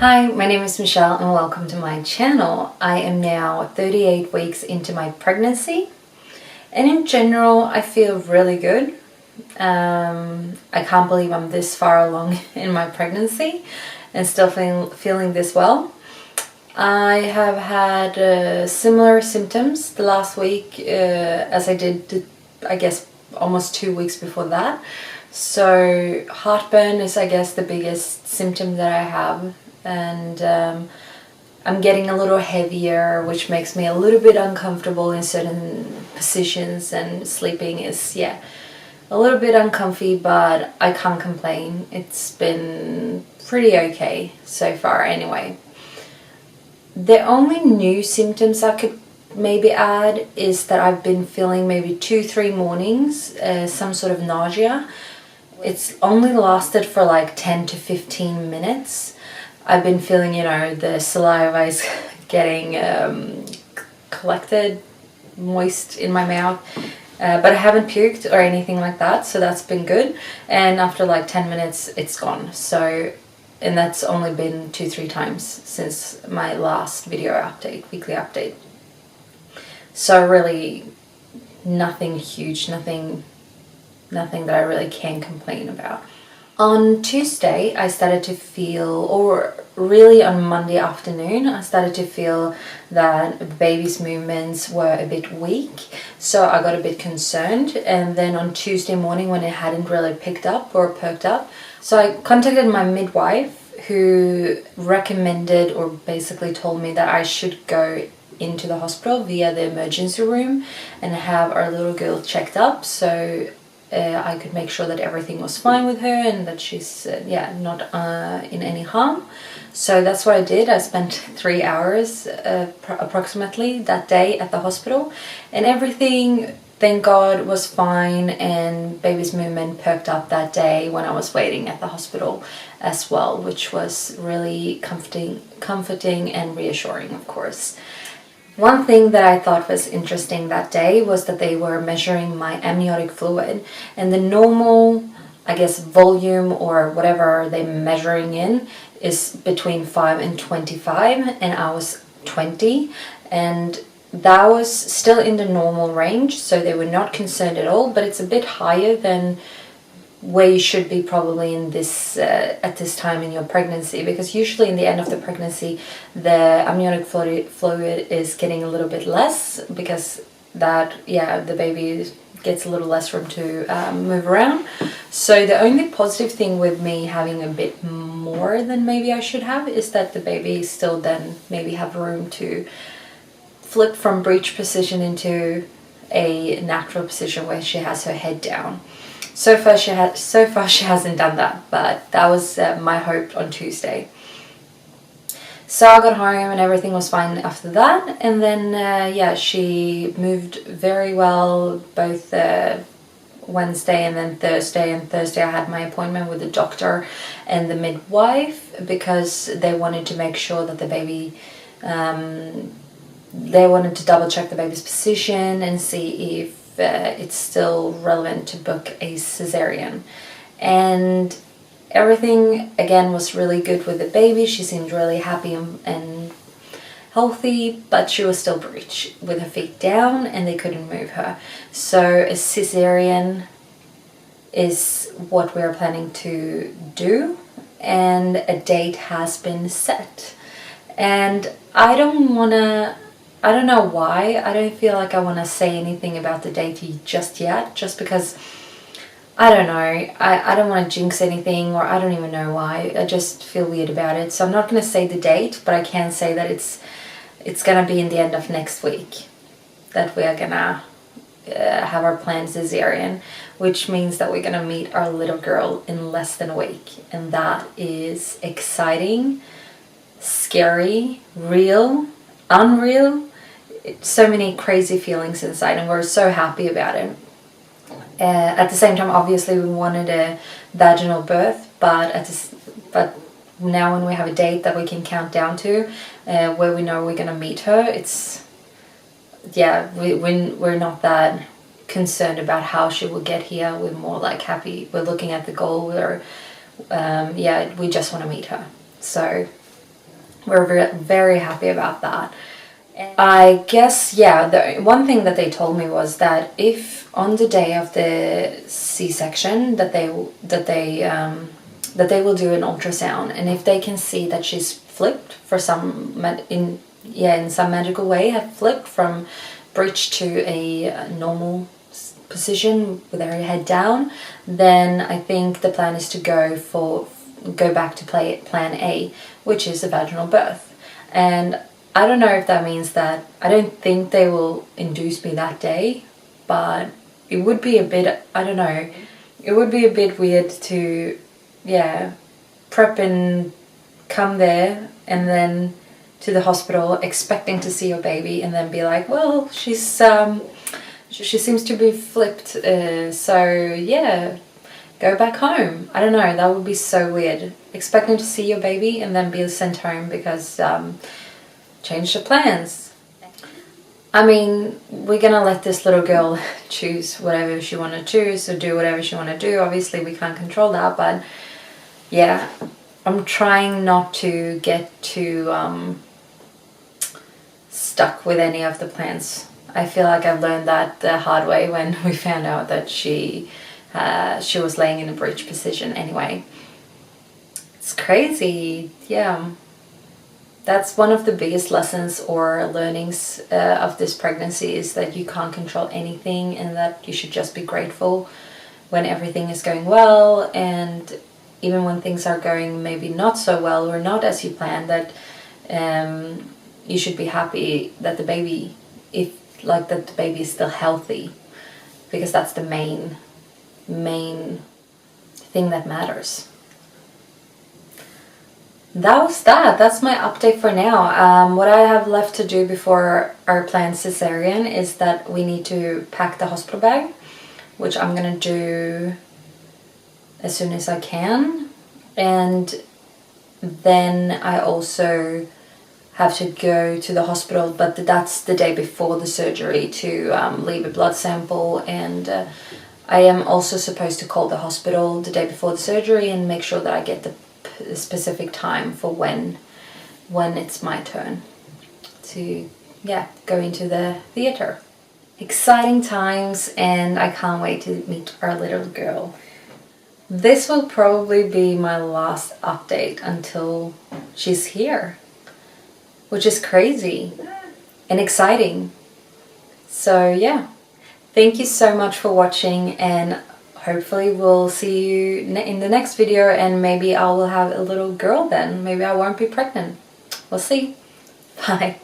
Hi, my name is Michelle and welcome to my channel. I am now 38 weeks into my pregnancy and in general I feel really good. I can't believe I'm this far along in my pregnancy and still feeling this well. I have had similar symptoms the last week as I did, I guess, almost 2 weeks before that. So heartburn is, I guess, the biggest symptom that I have, and I'm getting a little heavier, which makes me a little bit uncomfortable in certain positions, and sleeping is, a little bit uncomfy, but I can't complain. It's been pretty okay so far anyway. The only new symptoms I could maybe add is that I've been feeling maybe 2-3 mornings some sort of nausea. It's only lasted for like 10 to 15 minutes. I've been feeling, the saliva is getting collected, moist in my mouth. But I haven't puked or anything like that, so that's been good. And after like 10 minutes, it's gone. And that's only been 2-3 times since my last video update, weekly update. So really nothing huge, nothing that I really can complain about. On Tuesday, I started to feel, or really on Monday afternoon, I started to feel that the baby's movements were a bit weak. So I got a bit concerned. And then on Tuesday morning, when it hadn't really picked up or perked up, so I contacted my midwife, who recommended or basically told me that I should go into the hospital via the emergency room and have our little girl checked up, so I could make sure that everything was fine with her and that she's not in any harm. So that's what I did. I spent 3 hours approximately that day at the hospital, and everything, thank God, was fine, and baby's movement perked up that day when I was waiting at the hospital as well, which was really comforting and reassuring, of course. One thing that I thought was interesting that day was that they were measuring my amniotic fluid, and the normal, I guess, volume or whatever they're measuring in is between 5 and 25, and I was 20, and that was still in the normal range, so they were not concerned at all, but it's a bit higher than where you should be probably in this at this time in your pregnancy, because usually in the end of the pregnancy the amniotic fluid is getting a little bit less, because the baby gets a little less room to move around. So the only positive thing with me having a bit more than maybe I should have is that the baby still then maybe have room to flip from breech position into a natural position where she has her head down. So far she hasn't done that, but that was my hope on Tuesday. So I got home and everything was fine after that, and then she moved very well both Wednesday and then Thursday. And Thursday I had my appointment with the doctor and the midwife, because they wanted to make sure that the baby, they wanted to double check the baby's position and see if it's still relevant to book a cesarean. And everything again was really good with the baby. She seemed really happy and healthy, but she was still breech with her feet down and they couldn't move her. So a cesarean is what we're planning to do, and a date has been set. And I don't know why. I don't feel like I want to say anything about the date just yet, just because, I don't know, I don't want to jinx anything, or I don't even know why. I just feel weird about it. So I'm not going to say the date, but I can say that it's going to be in the end of next week that we are going to have our planned cesarean, which means that we're going to meet our little girl in less than a week. And that is exciting, scary, real, unreal. So many crazy feelings inside, and we're so happy about it. At the same time, obviously we wanted a vaginal birth, but now when we have a date that we can count down to, where we know we're gonna meet her, we're not that concerned about how she will get here. We're more like happy. We're looking at the goal. We just want to meet her. So we're very happy about that. I guess, yeah, the one thing that they told me was that if on the day of the C-section that they will do an ultrasound, and if they can see that she's flipped for in some magical way, have flipped from breech to a normal position with her head down, then I think the plan is to go back to plan A, which is a vaginal birth. And I don't know if that means that, I don't think they will induce me that day, but it would be a bit, I don't know, it would be a bit weird to, yeah, prep and come there and then to the hospital expecting to see your baby and then be like, well, she seems to be flipped, so yeah, go back home. I don't know, that would be so weird. Expecting to see your baby and then be sent home because change the plans. I mean, we're gonna let this little girl choose whatever she want to choose or do whatever she want to do. Obviously we can't control that, but yeah, I'm trying not to get too stuck with any of the plans. I feel like I've learned that the hard way when we found out that she was laying in a breech position anyway. It's crazy, yeah. That's one of the biggest lessons or learnings of this pregnancy, is that you can't control anything and that you should just be grateful when everything is going well, and even when things are going maybe not so well or not as you planned, that you should be happy that the baby, that the baby is still healthy, because that's the main thing that matters. That's my update for now. What I have left to do before our planned cesarean is that we need to pack the hospital bag, which I'm gonna do as soon as I can. And then I also have to go to the hospital, but that's the day before the surgery, to leave a blood sample, and I am also supposed to call the hospital the day before the surgery and make sure that I get the specific time for when it's my turn to go into the theater. Exciting times, and I can't wait to meet our little girl. This will probably be my last update until she's here, which is crazy and exciting. So yeah, thank you so much for watching, and hopefully we'll see you in the next video, and maybe I will have a little girl then. Maybe I won't be pregnant. We'll see. Bye.